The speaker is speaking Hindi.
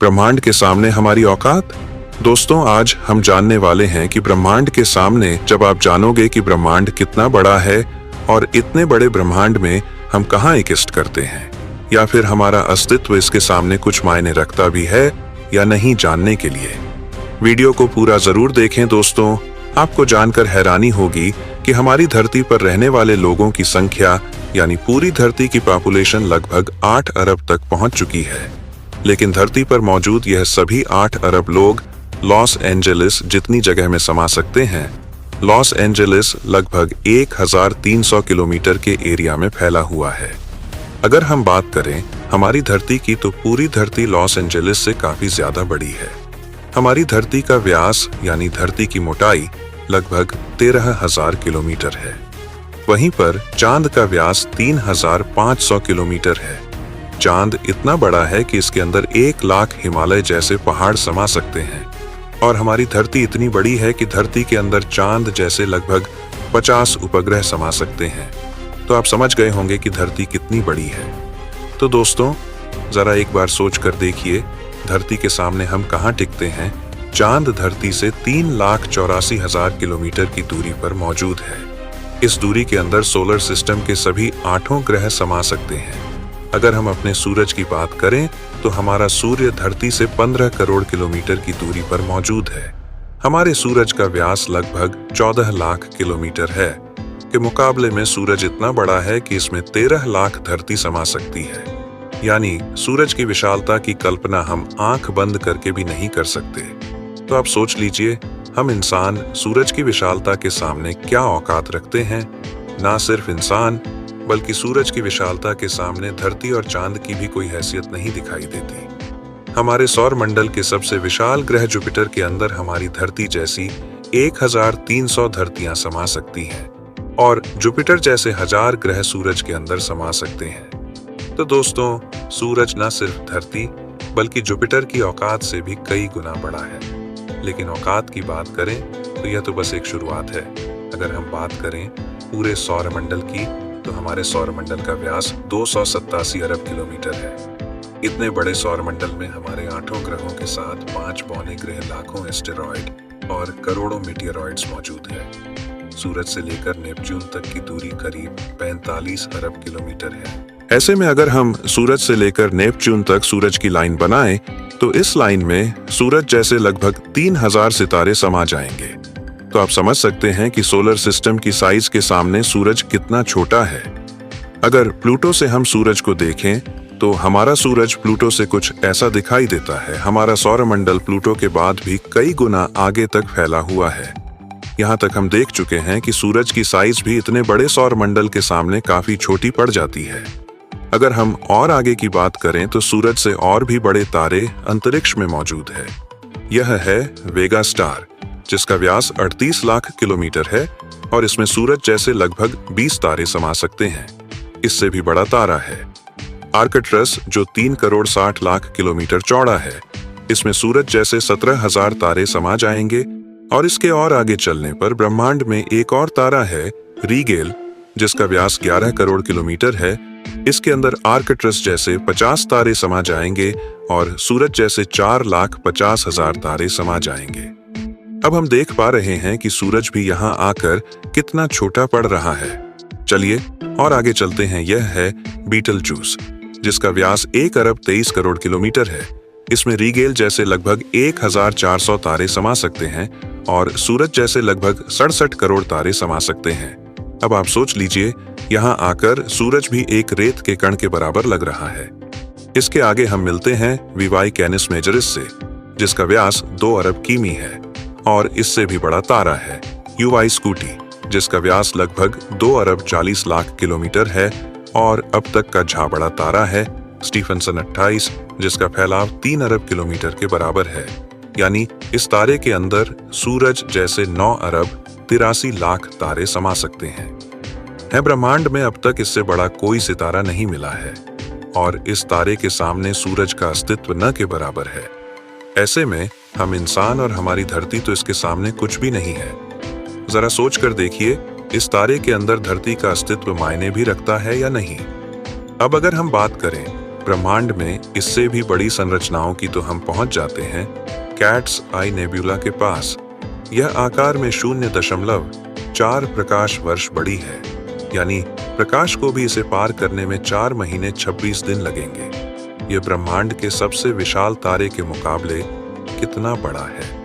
ब्रह्मांड के सामने हमारी औकात। दोस्तों, आज हम जानने वाले हैं कि ब्रह्मांड के सामने जब आप जानोगे कि ब्रह्मांड कितना बड़ा है और इतने बड़े ब्रह्मांड में हम कहाँ एग्जिस्ट करते हैं, या फिर हमारा अस्तित्व इसके सामने कुछ मायने रखता भी है या नहीं, जानने के लिए वीडियो को पूरा जरूर देखें। दोस्तों, आपको जानकर हैरानी होगी कि हमारी धरती पर रहने वाले लोगों की संख्या यानी पूरी धरती की पॉपुलेशन लगभग 8 अरब तक पहुंच चुकी है। लेकिन धरती पर मौजूद यह सभी 8 अरब लोग लॉस एंजेलिस जितनी जगह में समा सकते हैं। लॉस एंजेलिस लगभग 1300 किलोमीटर के एरिया में फैला हुआ है। अगर हम बात करें हमारी धरती की, तो पूरी धरती लॉस एंजेलिस से काफी ज्यादा बड़ी है। हमारी धरती का व्यास यानी धरती की मोटाई लगभग 13,000 किलोमीटर है। वहीं पर चांद का व्यास 3,500 किलोमीटर है। चांद इतना बड़ा है कि इसके अंदर 1 लाख हिमालय जैसे पहाड़ समा सकते हैं। और हमारी धरती इतनी बड़ी है कि धरती के अंदर चांद जैसे लगभग 50 उपग्रह समा सकते हैं। तो आप समझ गए होंगे कि धरती कितनी बड़ी है। तो दोस्तों, जरा एक बार सोच कर देखिए, धरती के सामने हम कहाँ टिकते हैं। चांद धरती से 3,84,000 किलोमीटर की दूरी पर मौजूद है। इस दूरी के अंदर सोलर सिस्टम के सभी 8 ग्रह समा सकते हैं। अगर हम अपने सूरज की बात करें तो हमारा सूर्य धरती से 15 करोड़ किलोमीटर की दूरी पर मौजूद है। हमारे सूरज का व्यास लगभग 14 लाख किलोमीटर है। के मुकाबले में सूरज इतना बड़ा है कि इसमें 13 लाख धरती समा सकती है। यानी सूरज की विशालता की कल्पना हम आंख बंद करके भी नहीं कर सकते। तो आप सोच लीजिए, हम इंसान सूरज की विशालता के सामने क्या औकात रखते हैं। ना सिर्फ इंसान बल्कि सूरज की विशालता के सामने धरती और चांद की भी कोई हैसियत नहीं दिखाई देती। हमारे सौर मंडल के सबसे विशाल ग्रह जुपिटर के अंदर हमारी धरती जैसी 1300 धरतियां समा सकती हैं और जुपिटर जैसे 1000 ग्रह सूरज के अंदर समा सकते हैं। तो दोस्तों, सूरज न सिर्फ धरती बल्कि जुपिटर की औकात से भी कई गुना बड़ा है। लेकिन औकात की बात करें तो यह तो बस एक शुरुआत है। अगर हम बात करें पूरे सौर मंडल की, तो हमारे सौर मंडल का व्यास 287 अरब किलोमीटर है। इतने बड़े सौर मंडल में हमारे 8 ग्रहों के साथ 5 पौने ग्रह, लाखों एस्टेरॉयड और करोड़ों मीटियोरॉइड्स मौजूद है। सूरज से लेकर नेपच्यून तक की दूरी करीब 45 अरब किलोमीटर है। ऐसे में अगर हम सूरज से लेकर नेपच्यून तक सूरज की लाइन बनाएं, तो इस लाइन में सूरज जैसे लगभग 3000 सितारे समा जाएंगे। तो आप समझ सकते हैं कि सोलर सिस्टम की साइज के सामने सूरज कितना छोटा है। अगर प्लूटो से हम सूरज को देखें तो हमारा सूरज प्लूटो से कुछ ऐसा दिखाई देता है। हमारा सौरमंडल प्लूटो के बाद भी कई गुना आगे तक फैला हुआ है। यहाँ तक हम देख चुके हैं कि सूरज की साइज भी इतने बड़े सौरमंडल के सामने काफी छोटी पड़ जाती है। अगर हम और आगे की बात करें तो सूरज से और भी बड़े तारे अंतरिक्ष में मौजूद है। यह है वेगा स्टार, जिसका व्यास 38 लाख किलोमीटर है और इसमें सूरज जैसे लगभग 20 तारे समा सकते हैं। इससे भी बड़ा तारा है आर्कट्रस, जो 3 करोड़ 60 लाख किलोमीटर चौड़ा है। इसमें सूरज जैसे 17,000 तारे समा जाएंगे। और इसके और आगे चलने पर ब्रह्मांड में एक और तारा है रीगेल, जिसका व्यास 11 करोड़ किलोमीटर है। इसके अंदर आर्कट्रस जैसे 50 तारे समा जाएंगे और सूरज जैसे 4,50,000 तारे समा जाएंगे। अब हम देख पा रहे हैं कि सूरज भी यहाँ आकर कितना छोटा पड़ रहा है। चलिए और आगे चलते हैं। यह है बीटलजूस, जिसका व्यास 1 अरब 23 करोड़ किलोमीटर है। इसमें रीगेल जैसे लगभग 1400 तारे समा सकते हैं और सूरज जैसे लगभग 67 करोड़ तारे समा सकते हैं। अब आप सोच लीजिए, यहाँ आकर सूरज भी एक रेत के कण के बराबर लग रहा है। इसके आगे हम मिलते हैं वीवाई कैनिस मेजरिस से, जिसका व्यास 2 अरब किमी है और इससे भी बड़ा तारा है यूवाई स्कूटी, जिसका व्यास लगभग 2 अरब 40 लाख किलोमीटर है और अब तक का झा बड़ा तारा है स्टीफनसन 28, जिसका फैलाव 3 अरब किलोमीटर के बराबर है। यानी इस तारे के अंदर सूरज जैसे 9 अरब 83 लाख तारे समा सकते हैं। ब्रह्मांड में अब तक इससे बड़ा कोई सितारा नहीं मिला है और इस तारे के सामने सूरज का अस्तित्व न के बराबर है। ऐसे में हम इंसान और हमारी धरती तो इसके सामने कुछ भी नहीं है। जरा सोच कर देखिए, इस तारे के अंदर धरती का अस्तित्व मायने भी रखता है या नहीं। अब अगर हम बात करें ब्रह्मांड में इससे भी बड़ी संरचनाओं की तो हम पहुंच जाते हैं कैट्स आई नेबुला के पास। यह आकार में 0.4 प्रकाश वर्ष बड़ी है, यानी प्रकाश को भी इसे पार करने में 4 महीने 26 दिन लगेंगे। यह ब्रह्मांड के सबसे विशाल तारे के मुकाबले कितना बड़ा है।